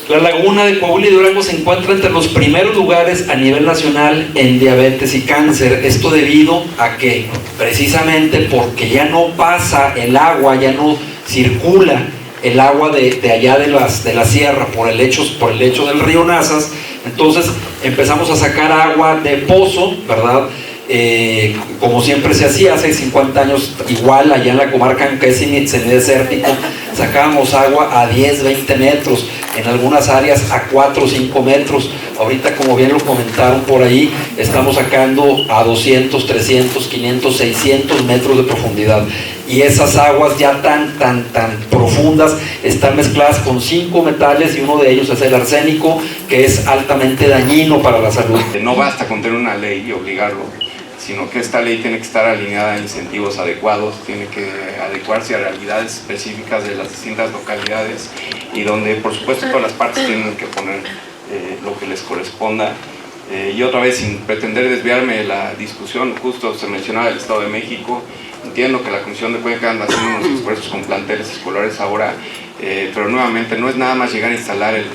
La laguna de Coahuila y Durango se encuentra entre los primeros lugares a nivel nacional en diabetes y cáncer. Esto debido a que, precisamente porque ya no pasa el agua, ya no circula el agua de allá de la sierra por el lecho del río Nazas. Entonces empezamos a sacar agua de pozo, ¿verdad? Como siempre se hacía hace 50 años, igual allá en la comarca que es semidesértica, sacábamos agua a 10, 20 metros, en algunas áreas a 4 o 5 metros. Ahorita, como bien lo comentaron por ahí, estamos sacando a 200, 300, 500, 600 metros de profundidad, y esas aguas ya tan profundas están mezcladas con 5 metales, y uno de ellos es el arsénico, que es altamente dañino para la salud. No basta con tener una ley y obligarlo, sino que esta ley tiene que estar alineada a incentivos adecuados, tiene que adecuarse a realidades específicas de las distintas localidades, y donde por supuesto todas las partes tienen que poner lo que les corresponda. Y otra vez, sin pretender desviarme de la discusión, justo se mencionaba el Estado de México. Entiendo que la Comisión de Cuenca anda haciendo unos esfuerzos con planteles escolares ahora, pero nuevamente no es nada más llegar a instalar el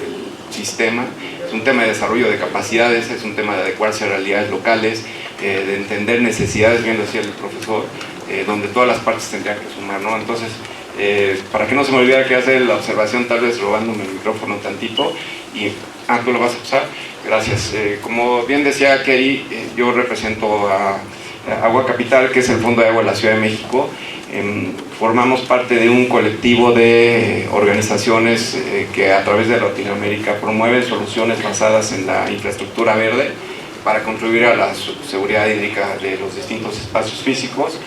sistema, es un tema de desarrollo de capacidades, es un tema de adecuarse a realidades locales, de entender necesidades, bien decía el profesor, donde todas las partes tendrían que sumar, ¿no? Entonces, para que no se me olvide, que hacer la observación, tal vez robándome el micrófono tantito, y tú lo vas a usar, gracias. Como bien decía Keri, yo represento a Agua Capital, que es el Fondo de Agua de la Ciudad de México. Formamos parte de un colectivo de organizaciones que a través de Latinoamérica promueven soluciones basadas en la infraestructura verde para contribuir a la seguridad hídrica de los distintos espacios físicos.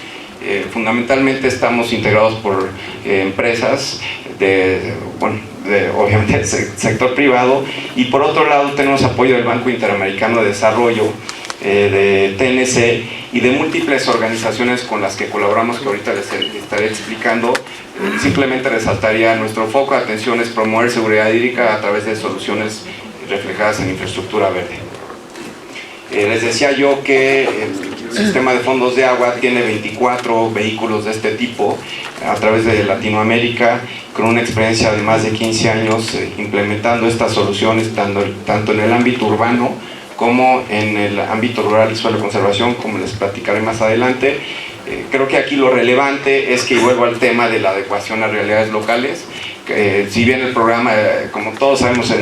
Fundamentalmente estamos integrados por empresas obviamente del sector privado, y por otro lado tenemos apoyo del Banco Interamericano de Desarrollo, de TNC y de múltiples organizaciones con las que colaboramos, que ahorita les estaré explicando. Simplemente resaltaría: nuestro foco de atención es promover seguridad hídrica a través de soluciones reflejadas en infraestructura verde. Les decía yo que el sistema de fondos de agua tiene 24 vehículos de este tipo a través de Latinoamérica, con una experiencia de más de 15 años implementando estas soluciones tanto en el ámbito urbano como en el ámbito rural y suelo conservación, como les platicaré más adelante. Creo que aquí lo relevante es que, vuelvo al tema de la adecuación a realidades locales. Si bien el programa, como todos sabemos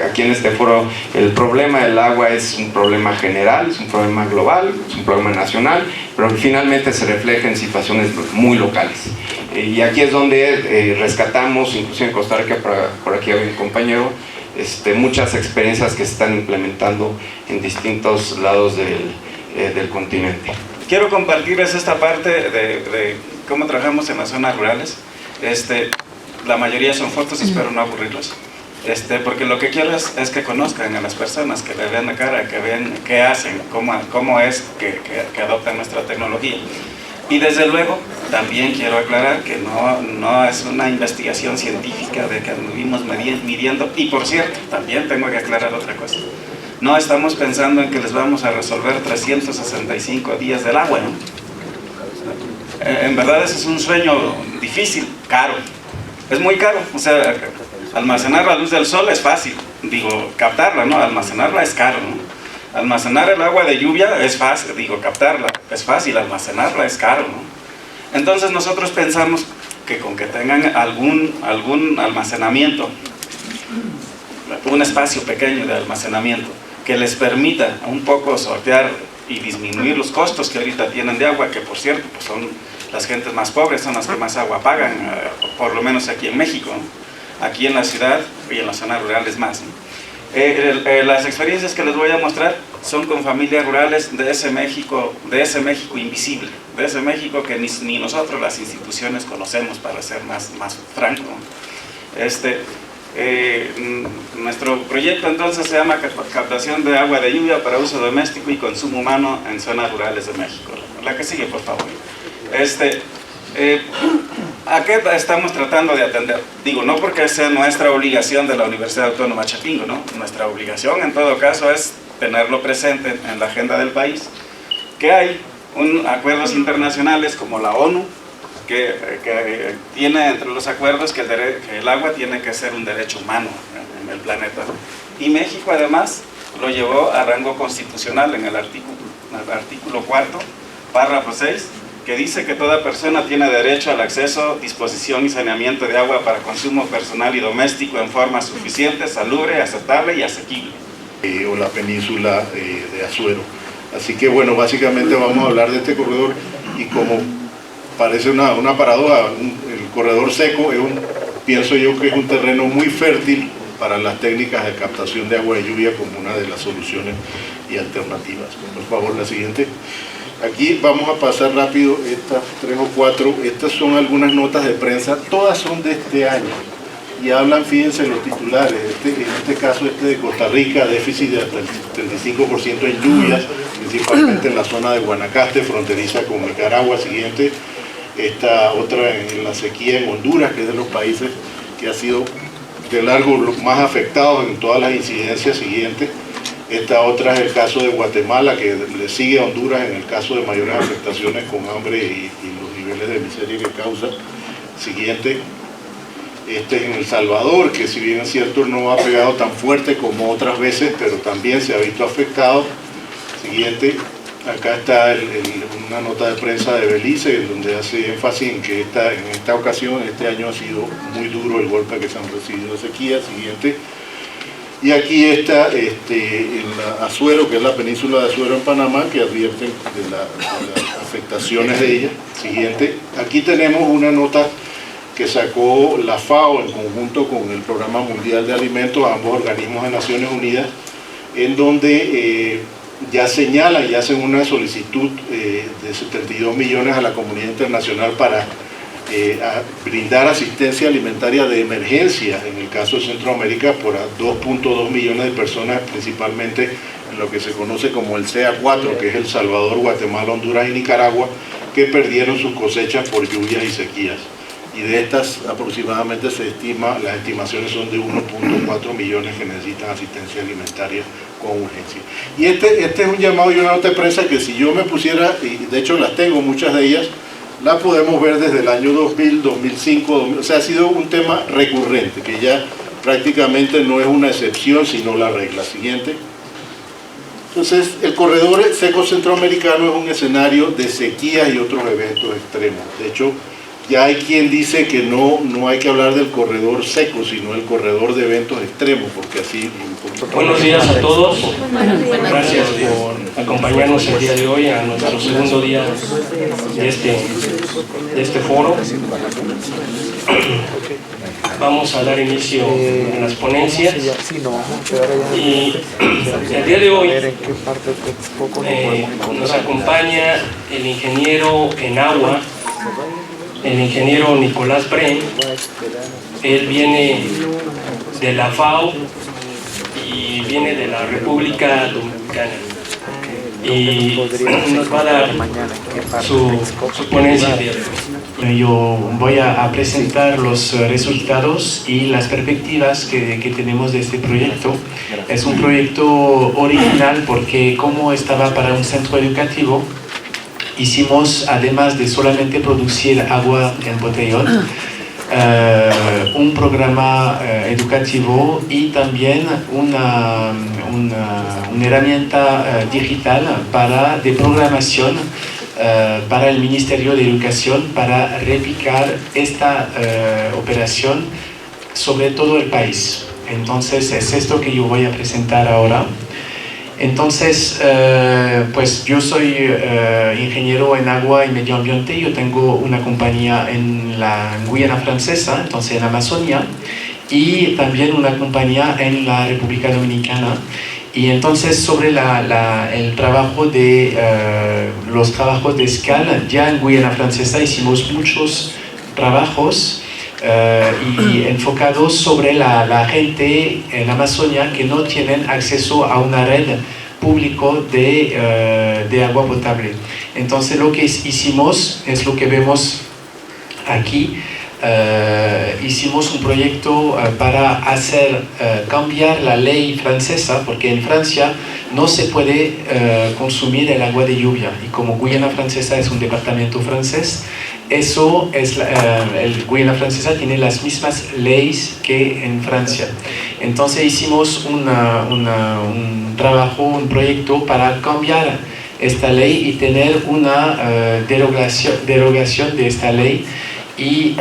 aquí en este foro, el problema del agua es un problema general, es un problema global, es un problema nacional, pero finalmente se refleja en situaciones muy locales. Y aquí es donde rescatamos, incluso en Costa Rica, por aquí hay un compañero, muchas experiencias que se están implementando en distintos lados del continente. Quiero compartirles esta parte de cómo trabajamos en las zonas rurales. La mayoría son fotos, espero no aburrirlos, porque lo que quiero es que conozcan a las personas, que le vean la cara, que vean qué hacen, cómo es que adoptan nuestra tecnología. Y desde luego también quiero aclarar que no es una investigación científica de que anduvimos midiendo. Y por cierto, también tengo que aclarar otra cosa: no estamos pensando en que les vamos a resolver 365 días del agua, ¿no? En verdad ese es un sueño difícil, caro. Es muy caro. O sea, almacenar la luz del sol es fácil, captarla, ¿no? Almacenarla es caro, ¿no? Almacenar el agua de lluvia es fácil, captarla es fácil, almacenarla es caro, ¿no? Entonces nosotros pensamos que con que tengan algún almacenamiento, un espacio pequeño de almacenamiento que les permita un poco sortear y disminuir los costos que ahorita tienen de agua, que por cierto pues son las gentes más pobres, son las que más agua pagan, por lo menos aquí en México, ¿no? Aquí en la ciudad y en las zonas rurales más, ¿no? Las experiencias que les voy a mostrar son con familias rurales de ese México invisible, de ese México que ni nosotros las instituciones conocemos, para ser más franco. Nuestro proyecto entonces se llama Captación de Agua de Lluvia para Uso Doméstico y Consumo Humano en Zonas Rurales de México. La que sigue, por favor. ¿A qué estamos tratando de atender? No porque sea nuestra obligación de la Universidad Autónoma Chapingo, ¿no? Nuestra obligación en todo caso es tenerlo presente en la agenda del país, que hay acuerdos internacionales como la ONU, que tiene entre los acuerdos que el agua tiene que ser un derecho humano el planeta. Y México además lo llevó a rango constitucional en el artículo 4, párrafo 6, que dice que toda persona tiene derecho al acceso, disposición y saneamiento de agua para consumo personal y doméstico en forma suficiente, salubre, aceptable y asequible. O la península de Azuero. Así que bueno, básicamente vamos a hablar de este corredor y como parece una paradoja, el corredor seco pienso yo que es un terreno muy fértil para las técnicas de captación de agua de lluvia como una de las soluciones y alternativas. Por favor, la siguiente. Aquí vamos a pasar rápido estas 3 o 4, estas son algunas notas de prensa, todas son de este año y hablan, fíjense los titulares, en este caso de Costa Rica, déficit de hasta el 35% en lluvias, principalmente en la zona de Guanacaste, fronteriza con Nicaragua. Siguiente, esta otra en la sequía en Honduras, que es de los países que ha sido de largo los más afectados en todas las incidencias. Siguiente, esta otra es el caso de Guatemala, que le sigue a Honduras en el caso de mayores afectaciones con hambre y los niveles de miseria que causa. Siguiente, este es en El Salvador, que si bien es cierto no ha pegado tan fuerte como otras veces, pero también se ha visto afectado. Siguiente, acá está una nota de prensa de Belice, en donde hace énfasis en que en esta ocasión, este año ha sido muy duro el golpe que se han recibido de sequía. Siguiente, y aquí está en la Azuero, que es la península de Azuero en Panamá, que advierten de las afectaciones de ella. Siguiente, aquí tenemos una nota que sacó la FAO en conjunto con el Programa Mundial de Alimentos, ambos organismos de Naciones Unidas, en donde ya señalan y hacen una solicitud de 72 millones a la comunidad internacional para brindar asistencia alimentaria de emergencia en el caso de Centroamérica por 2.2 millones de personas, principalmente en lo que se conoce como el CA4, que es El Salvador, Guatemala, Honduras y Nicaragua, que perdieron sus cosechas por lluvias y sequías. Y de estas aproximadamente las estimaciones son de 1.4 millones que necesitan asistencia alimentaria con urgencia. Y este es un llamado y una nota de prensa que si yo me pusiera, y de hecho las tengo, muchas de ellas, las podemos ver desde el año 2000, 2005, o sea, ha sido un tema recurrente, que ya prácticamente no es una excepción, sino la regla. Siguiente. Entonces, el corredor seco centroamericano es un escenario de sequías y otros eventos extremos. De hecho, ya hay quien dice que no hay que hablar del corredor seco, sino el corredor de eventos extremos, porque así... Buenos días a todos. Gracias por acompañarnos el día de hoy a nuestro segundo día de este foro. Vamos a dar inicio a las ponencias y el día de hoy nos acompaña el ingeniero en agua, el ingeniero Nicolás Bren. Él viene de la FAO y viene de la República Dominicana y nos va a dar su ponencia. Yo voy a presentar los resultados y las perspectivas que tenemos de este proyecto. Es un proyecto original porque como estaba para un centro educativo, hicimos, además de solamente producir agua en botellón, un programa educativo y también una herramienta digital de programación para el Ministerio de Educación para replicar esta operación sobre todo el país. Entonces es esto que yo voy a presentar ahora. Entonces, pues yo soy ingeniero en agua y medio ambiente. Yo tengo una compañía en la Guyana Francesa, entonces en Amazonia, y también una compañía en la República Dominicana. Y entonces sobre el trabajo los trabajos de escala, ya en Guyana Francesa hicimos muchos trabajos y enfocados sobre la gente en Amazonia que no tienen acceso a una red público de agua potable. Entonces lo que hicimos es lo que vemos aquí. Hicimos un proyecto para hacer cambiar la ley francesa, porque en Francia no se puede consumir el agua de lluvia, y como Guyana Francesa es un departamento francés, el Guyana Francesa tiene las mismas leyes que en Francia. Entonces hicimos un trabajo, un proyecto para cambiar esta ley y tener una derogación de esta ley y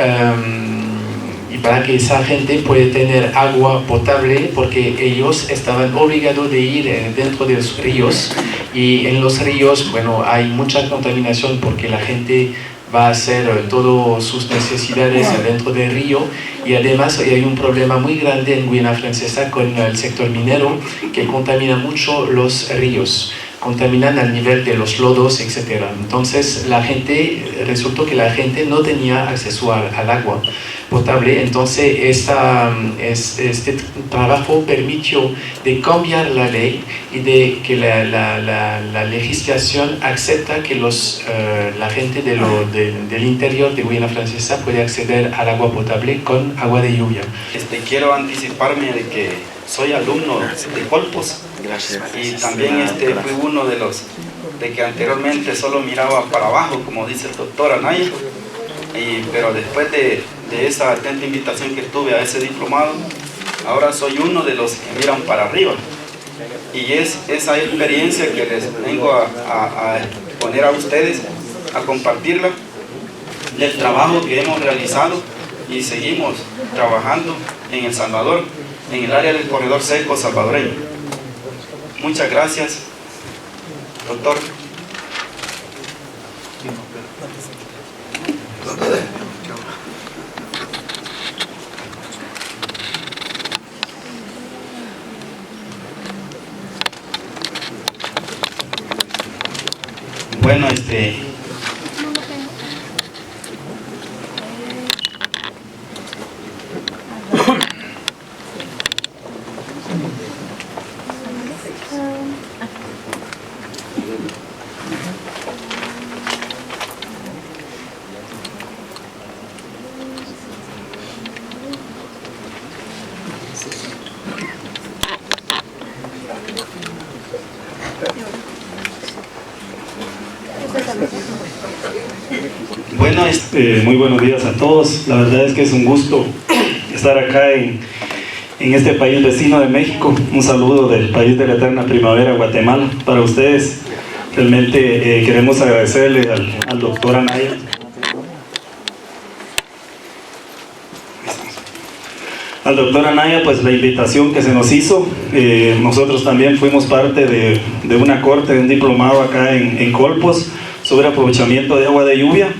para que esa gente pueda tener agua potable, porque ellos estaban obligados de ir dentro de los ríos, y en los ríos, bueno, hay mucha contaminación porque la gente va a hacer todas sus necesidades dentro del río, y además hay un problema muy grande en Guayana Francesa con el sector minero que contamina mucho los ríos, contaminan al nivel de los lodos, etc. Entonces resultó que la gente no tenía acceso al agua potable. Entonces este trabajo permitió de cambiar la ley y de que la legislación acepta que la gente del interior de Guayana Francesa puede acceder al agua potable con agua de lluvia. Quiero anticiparme de que soy alumno de Colpos y también fui uno de los que anteriormente solo miraba para abajo, como dice el doctor Anaya, pero después de esa atenta invitación que tuve a ese diplomado, ahora soy uno de los que miran para arriba, y es esa experiencia que les vengo a poner a ustedes, a compartirla, del trabajo que hemos realizado y seguimos trabajando en El Salvador, en el área del corredor seco salvadoreño. Muchas gracias, doctor. Bueno, muy buenos días a todos. La verdad es que es un gusto estar acá en este país vecino de México. Un saludo del país de la eterna primavera, Guatemala, para ustedes. Realmente queremos agradecerle al doctor Anaya pues la invitación que se nos hizo. Nosotros también fuimos parte de una corte, de un diplomado acá en Colpos sobre aprovechamiento de agua de lluvia,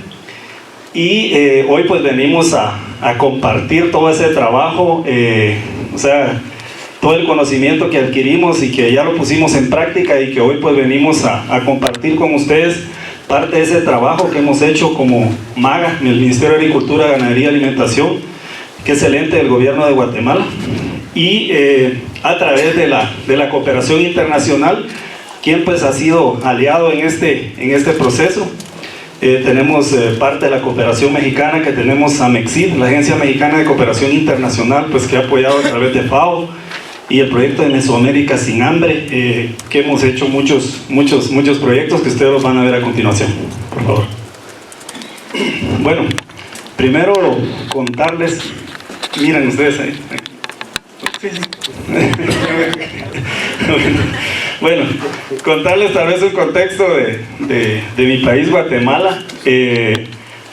y hoy pues venimos a compartir todo ese trabajo, o sea, todo el conocimiento que adquirimos y que ya lo pusimos en práctica, y que hoy pues venimos a compartir con ustedes parte de ese trabajo que hemos hecho como MAGA, el Ministerio de Agricultura, Ganadería y Alimentación, que es el ente del gobierno de Guatemala, y a través de la cooperación internacional, quien pues ha sido aliado en este proceso. Tenemos parte de la cooperación mexicana, que tenemos a MEXID, la Agencia Mexicana de Cooperación Internacional, pues que ha apoyado a través de FAO, y el proyecto de Mesoamérica sin hambre, que hemos hecho muchos proyectos que ustedes los van a ver a continuación, por favor. Bueno, primero contarles, miren ustedes ahí. Bueno, contarles tal vez un contexto de mi país, Guatemala.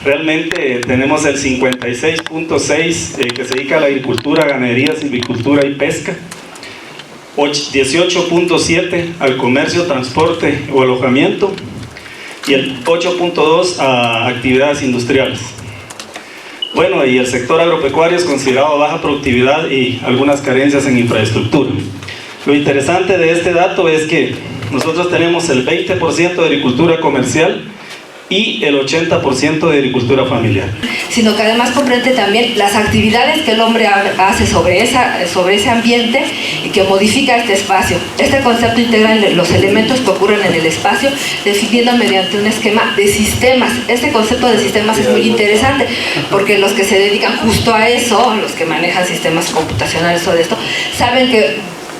Realmente tenemos el 56.6 que se dedica a la agricultura, ganadería, silvicultura y pesca, 18.7 al comercio, transporte o alojamiento, y el 8.2 a actividades industriales. Bueno, y el sector agropecuario es considerado baja productividad y algunas carencias en infraestructura. Lo interesante de este dato es que nosotros tenemos el 20% de agricultura comercial y el 80% de agricultura familiar. Sino que además comprende también las actividades que el hombre hace sobre ese ambiente y que modifica este espacio. Este concepto integra los elementos que ocurren en el espacio, definiendo mediante un esquema de sistemas. Este concepto de sistemas es muy interesante, porque los que se dedican justo a eso, los que manejan sistemas computacionales o de esto, saben que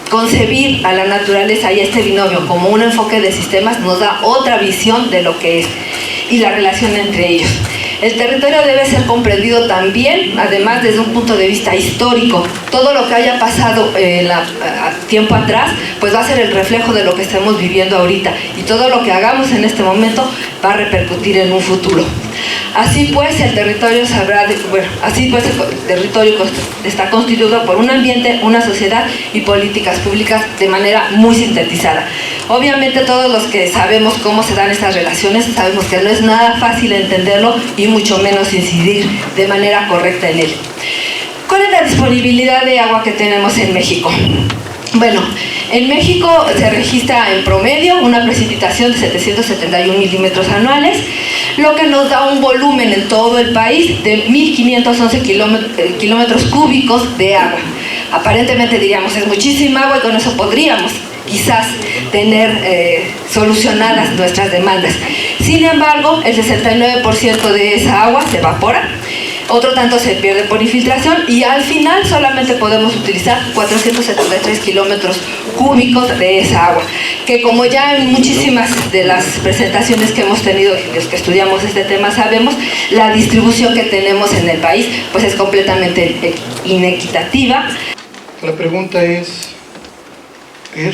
concebir a la naturaleza y este binomio como un enfoque de sistemas nos da otra visión de lo que es y la relación entre ellos. El territorio debe ser comprendido también, además desde un punto de vista histórico. Todo lo que haya pasado tiempo atrás, pues va a ser el reflejo de lo que estamos viviendo ahorita, y todo lo que hagamos en este momento va a repercutir en un futuro. Así pues, el territorio el territorio está constituido por un ambiente, una sociedad y políticas públicas de manera muy sintetizada. Obviamente todos los que sabemos cómo se dan estas relaciones sabemos que no es nada fácil entenderlo y mucho menos incidir de manera correcta en él. ¿Cuál es la disponibilidad de agua que tenemos en México? Bueno, en México se registra en promedio una precipitación de 771 milímetros anuales, lo que nos da un volumen en todo el país de 1.511 kilómetros cúbicos de agua. Aparentemente diríamos, es muchísima agua y con eso podríamos quizás tener solucionadas nuestras demandas. Sin embargo, el 69% de esa agua se evapora, otro tanto se pierde por infiltración y al final solamente podemos utilizar 473 kilómetros cúbicos de esa agua, que como ya en muchísimas de las presentaciones que hemos tenido, los que estudiamos este tema sabemos, la distribución que tenemos en el país pues es completamente inequitativa. La pregunta ¿es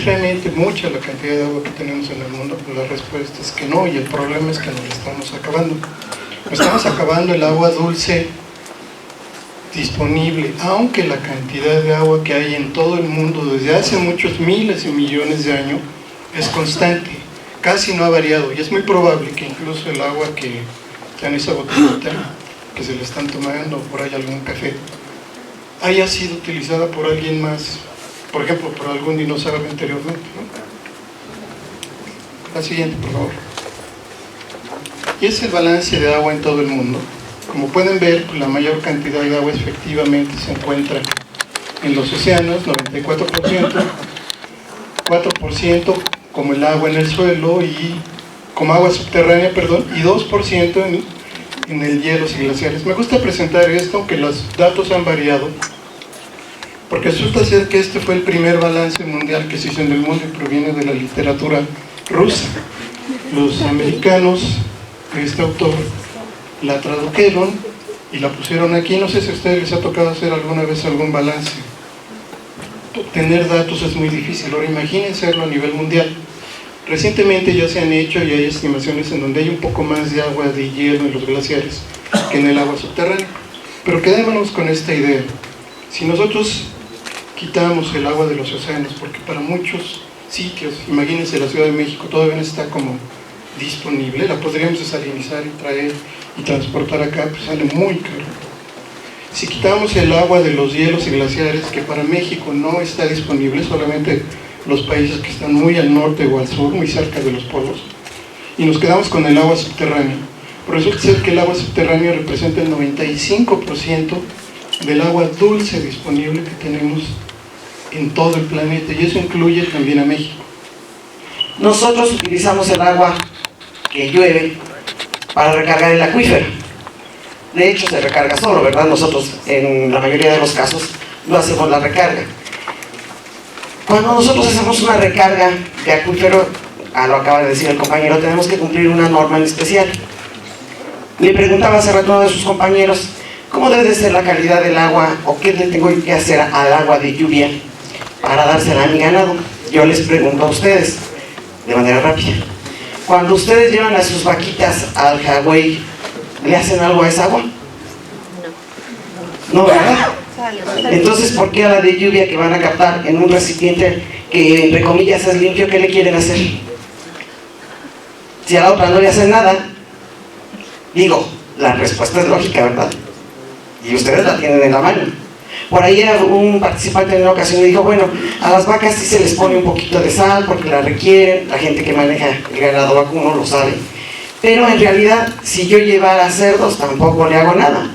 realmente mucha la cantidad de agua que tenemos en el mundo? Pues la respuesta es que no, y el problema es que nos la estamos acabando. Estamos acabando el agua dulce disponible, aunque la cantidad de agua que hay en todo el mundo desde hace muchos miles y millones de años es constante, casi no ha variado, y es muy probable que incluso el agua que está en esa botellita que se le están tomando, por ahí algún café, haya sido utilizada por alguien más, por ejemplo, por algún dinosaurio anteriormente, ¿no? La siguiente, por favor. Y es el balance de agua en todo el mundo. Como pueden ver, la mayor cantidad de agua efectivamente se encuentra en los océanos, 94%, 4% como el agua en el suelo y como agua subterránea, y 2% en el hielos y glaciares. Me gusta presentar esto, aunque los datos han variado, porque resulta ser que este fue el primer balance mundial que se hizo en el mundo y proviene de la literatura rusa. Los americanos, este autor, la tradujeron y la pusieron aquí. No sé si a ustedes les ha tocado hacer alguna vez algún balance. Obtener datos es muy difícil, ahora imagínense hacerlo a nivel mundial. Recientemente ya se han hecho y hay estimaciones en donde hay un poco más de agua de hielo en los glaciares que en el agua subterránea. Pero quedémonos con esta idea. Si nosotros quitamos el agua de los océanos, porque para muchos sitios, imagínense la Ciudad de México, todavía no está como disponible, la podríamos desalinizar y traer y transportar acá, pues sale muy caro. Si quitamos el agua de los hielos y glaciares, que para México no está disponible, solamente los países que están muy al norte o al sur, muy cerca de los polos, y nos quedamos con el agua subterránea, resulta ser que el agua subterránea representa el 95% del agua dulce disponible que tenemos en todo el planeta, y eso incluye también a México. Nosotros utilizamos el agua que llueve para recargar el acuífero. De hecho se recarga solo, ¿verdad? Nosotros en la mayoría de los casos no hacemos la recarga. Cuando nosotros hacemos una recarga de acuífero, lo acaba de decir el compañero, tenemos que cumplir una norma en especial. Le preguntaba hace rato a uno de sus compañeros, ¿cómo debe de ser la calidad del agua o qué le tengo que hacer al agua de lluvia para dársela a mi ganado? Yo les pregunto a ustedes, de manera rápida, cuando ustedes llevan a sus vaquitas al Hawái, ¿le hacen algo a esa agua? No, ¿verdad? Entonces, ¿por qué a la de lluvia que van a captar en un recipiente que entre comillas es limpio, qué le quieren hacer? Si a la otra no le hacen nada, digo, la respuesta es lógica, ¿verdad? Y ustedes la tienen en la mano. Por ahí un participante en una ocasión me dijo, bueno, a las vacas sí se les pone un poquito de sal porque la requieren, la gente que maneja el ganado vacuno lo sabe, pero en realidad si yo llevara cerdos tampoco le hago nada.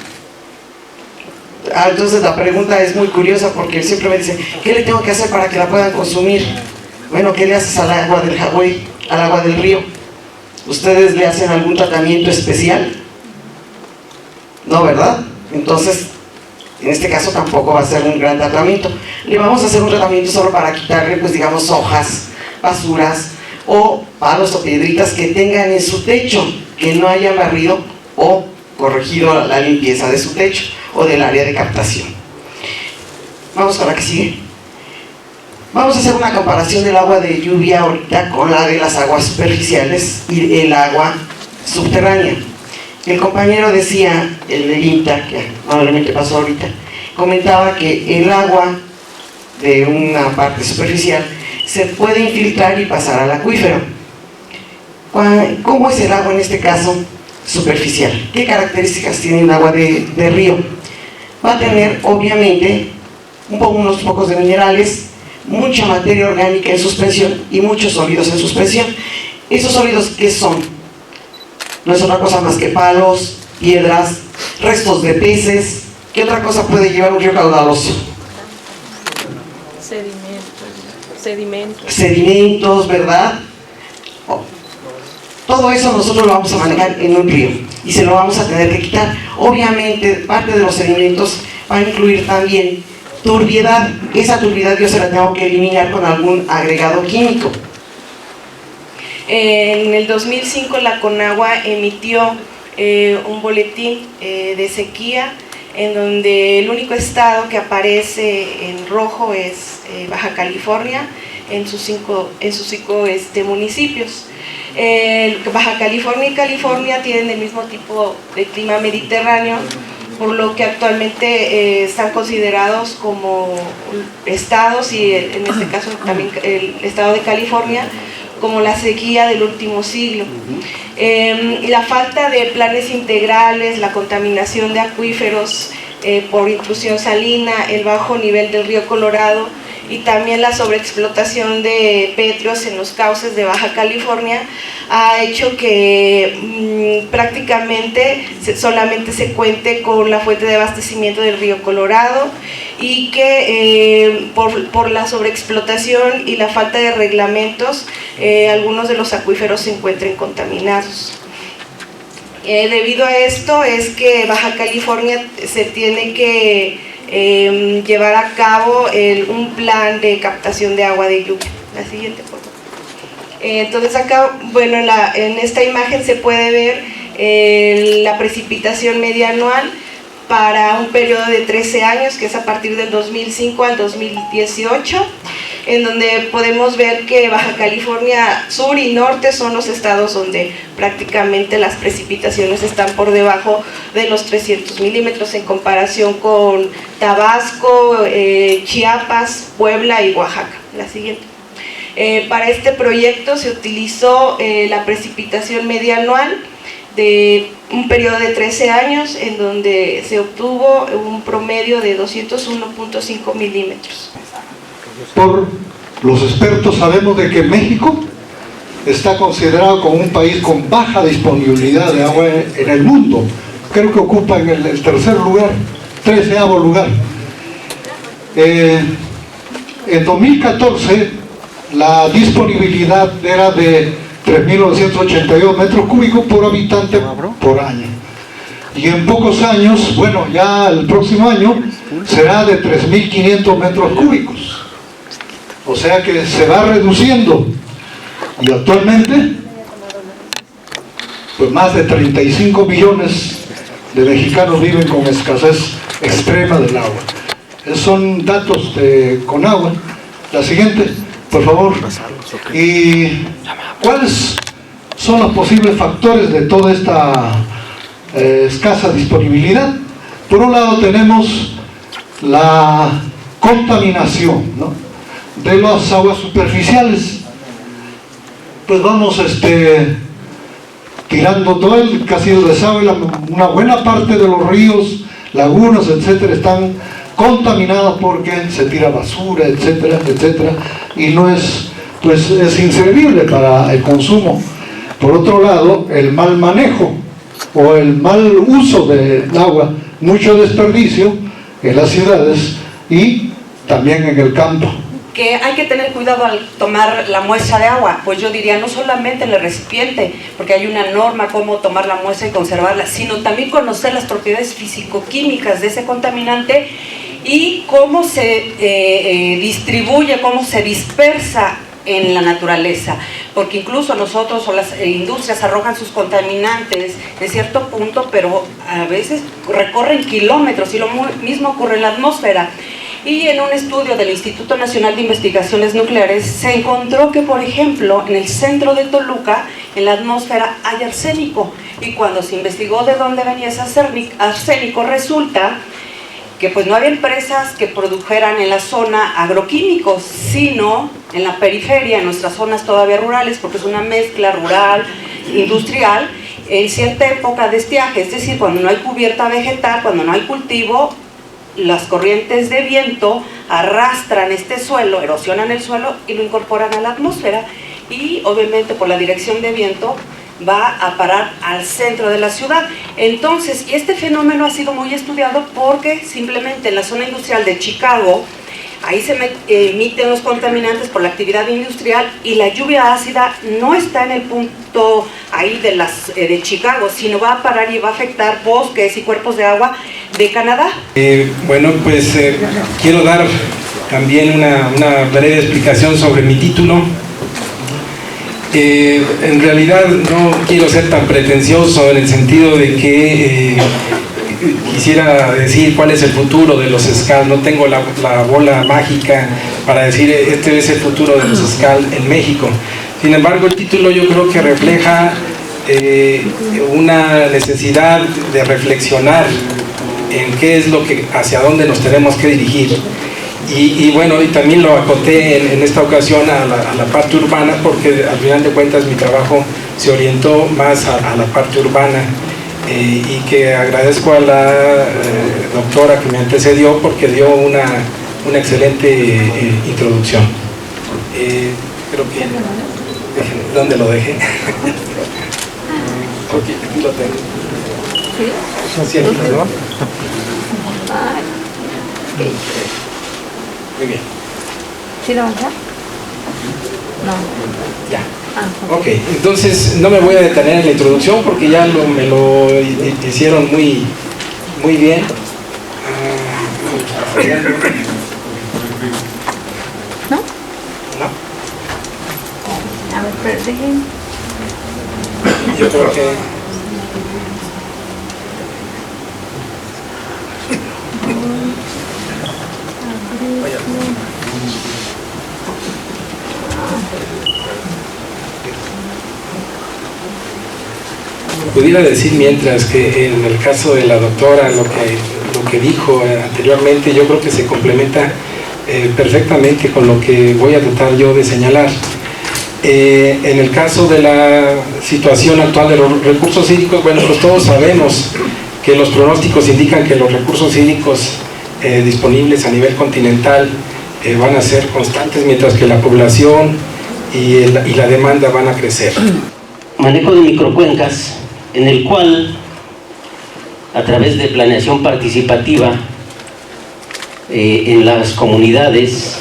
Entonces la pregunta es muy curiosa porque él siempre me dice, ¿qué le tengo que hacer para que la puedan consumir? Bueno, ¿qué le haces al agua del Hawái, al agua del río? ¿Ustedes le hacen algún tratamiento especial? No, ¿verdad? Entonces, en este caso tampoco va a ser un gran tratamiento. Le vamos a hacer un tratamiento solo para quitarle, pues digamos, hojas, basuras o palos o piedritas que tengan en su techo, que no hayan barrido o corregido la limpieza de su techo o del área de captación. Vamos a la que sigue. Vamos a hacer una comparación del agua de lluvia ahorita con la de las aguas superficiales y el agua subterránea. El compañero decía, el del INTA, que probablemente pasó ahorita, comentaba que el agua de una parte superficial se puede infiltrar y pasar al acuífero. ¿Cómo es el agua en este caso superficial? ¿Qué características tiene un agua de río? Va a tener obviamente unos pocos de minerales, mucha materia orgánica en suspensión y muchos sólidos en suspensión. ¿Esos sólidos qué son? No es otra cosa más que palos, piedras, restos de peces. ¿Qué otra cosa puede llevar un río caudaloso? Sedimentos, ¿verdad? Todo eso nosotros lo vamos a manejar en un río y se lo vamos a tener que quitar. Obviamente parte de los sedimentos va a incluir también turbiedad. Esa turbiedad yo se la tengo que eliminar con algún agregado químico. En el 2005 la Conagua emitió un boletín de sequía en donde el único estado que aparece en rojo es Baja California en sus cinco municipios. Baja California y California tienen el mismo tipo de clima mediterráneo, por lo que actualmente están considerados como estados, y en este caso también el estado de California, como la sequía del último siglo. La falta de planes integrales, la contaminación de acuíferos por intrusión salina, el bajo nivel del río Colorado y también la sobreexplotación de pétreos en los cauces de Baja California ha hecho que prácticamente solamente se cuente con la fuente de abastecimiento del río Colorado, y que por la sobreexplotación y la falta de reglamentos algunos de los acuíferos se encuentren contaminados. Debido a esto es que Baja California se tiene que llevar a cabo un plan de captación de agua de lluvia. La siguiente, por favor. Entonces acá, bueno, en esta imagen se puede ver la precipitación media anual para un periodo de 13 años, que es a partir del 2005 al 2018, en donde podemos ver que Baja California Sur y Norte son los estados donde prácticamente las precipitaciones están por debajo de los 300 milímetros en comparación con Tabasco, Chiapas, Puebla y Oaxaca. La siguiente. Para este proyecto se utilizó la precipitación media anual de un periodo de 13 años, en donde se obtuvo un promedio de 201.5 milímetros. Por los expertos sabemos de que México está considerado como un país con baja disponibilidad de agua en el mundo. Creo que ocupa en el tercer lugar, 13º lugar. En 2014 la disponibilidad era de 3.982 metros cúbicos por habitante por año. Y en pocos años, bueno, ya el próximo año será de 3.500 metros cúbicos. O sea que se va reduciendo. Y actualmente, pues más de 35 millones de mexicanos viven con escasez extrema del agua. Esos son datos de Conagua. La siguiente, por favor. ¿Y cuáles son los posibles factores de toda esta escasa disponibilidad? Por un lado tenemos la contaminación, ¿no?, de las aguas superficiales. Pues vamos tirando todo el casi el desagüe, una buena parte de los ríos, lagunas, etcétera, están contaminadas porque se tira basura, etcétera, etcétera, y no es, pues es inservible para el consumo. Por otro lado, el mal manejo o el mal uso del agua, mucho desperdicio en las ciudades y también en el campo. Que hay que tener cuidado al tomar la muestra de agua, pues yo diría no solamente en el recipiente, porque hay una norma cómo tomar la muestra y conservarla, sino también conocer las propiedades físico-químicas de ese contaminante y cómo se distribuye, cómo se dispersa en la naturaleza, porque incluso nosotros o las industrias arrojan sus contaminantes en cierto punto, pero a veces recorren kilómetros, y lo mismo ocurre en la atmósfera. Y en un estudio del Instituto Nacional de Investigaciones Nucleares se encontró que, por ejemplo, en el centro de Toluca, en la atmósfera hay arsénico, y cuando se investigó de dónde venía ese arsénico, resulta que pues no había empresas que produjeran en la zona agroquímicos, sino en la periferia, en nuestras zonas todavía rurales, porque es una mezcla rural, industrial, en cierta época de estiaje, es decir, cuando no hay cubierta vegetal, cuando no hay cultivo, las corrientes de viento arrastran este suelo, erosionan el suelo y lo incorporan a la atmósfera, y obviamente por la dirección de viento va a parar al centro de la ciudad. Entonces, y este fenómeno ha sido muy estudiado porque simplemente en la zona industrial de Chicago, ahí se emiten los contaminantes por la actividad industrial, y la lluvia ácida no está en el punto ahí de Chicago, sino va a parar y va a afectar bosques y cuerpos de agua de Canadá. Bueno, pues quiero dar también una breve explicación sobre mi título. En realidad no quiero ser tan pretencioso en el sentido de que quisiera decir cuál es el futuro de los SCAL. No tengo la bola mágica para decir este es el futuro de los SCAL en México. Sin embargo, el título yo creo que refleja una necesidad de reflexionar en qué es lo que, hacia dónde nos tenemos que dirigir. Y bueno, y también lo acoté en esta ocasión a la parte urbana, porque al final de cuentas mi trabajo se orientó más a la parte urbana, y que agradezco a la doctora que me antecedió porque dio una excelente introducción. Creo que... ¿Dónde lo dejé? Okay, aquí lo tengo. ¿Sí? Aquí lo tengo. Muy bien. ¿Sí lo vas a hacer? No. Ya. Ok, entonces no me voy a detener en la introducción porque ya me lo hicieron muy bien. ¿No? No. A ver, pero dejen. Yo creo que... Pudiera decir mientras que en el caso de la doctora lo que dijo anteriormente yo creo que se complementa perfectamente con lo que voy a tratar yo de señalar. En el caso de la situación actual de los recursos hídricos, bueno, pues todos sabemos que los pronósticos indican que los recursos hídricos disponibles a nivel continental van a ser constantes, mientras que la población y la demanda van a crecer. Manejo de microcuencas, en el cual, a través de planeación participativa en las comunidades,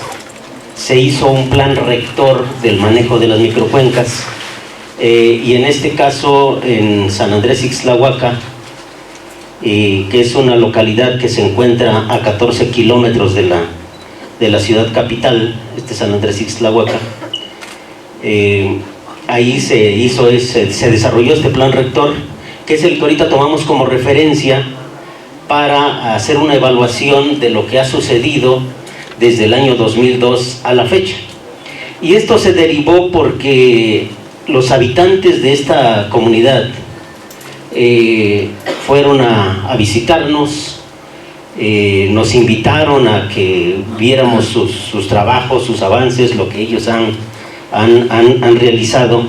se hizo un plan rector del manejo de las microcuencas, y en este caso en San Andrés Ixtlahuaca, que es una localidad que se encuentra a 14 kilómetros de la ciudad capital, San Andrés Ixtlahuaca, ahí se desarrolló este plan rector, que es el que ahorita tomamos como referencia para hacer una evaluación de lo que ha sucedido desde el año 2002 a la fecha. Y esto se derivó porque los habitantes de esta comunidad fueron a visitarnos, nos invitaron a que viéramos sus trabajos, sus avances, lo que ellos han realizado.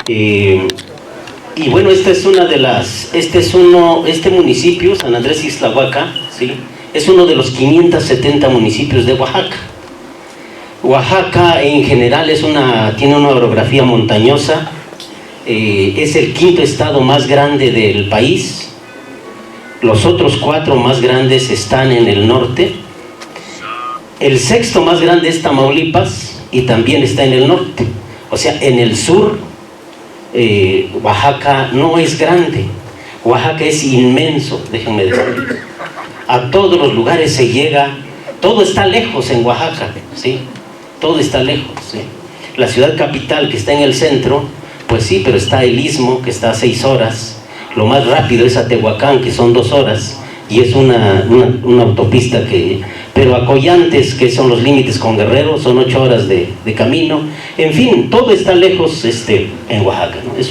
Y bueno, este municipio, San Andrés Ixtlahuaca, ¿sí?, es uno de los 570 municipios de Oaxaca. Oaxaca en general tiene una orografía montañosa, es el quinto estado más grande del país, los otros 4 más grandes están en el norte, el sexto más grande es Tamaulipas y también está en el norte, o sea, en el sur Oaxaca no es grande, Oaxaca es inmenso, déjenme decirles. A todos los lugares se llega, todo está lejos en Oaxaca, ¿sí? todo está lejos, ¿sí? La ciudad capital que está en el centro, pues sí, pero está el Istmo, que está a 6 horas, lo más rápido es a Tehuacán, que son 2 horas, y es una autopista que... Pero a Collantes, que son los límites con Guerrero, son 8 horas de camino. En fin, todo está lejos en Oaxaca, ¿no? Es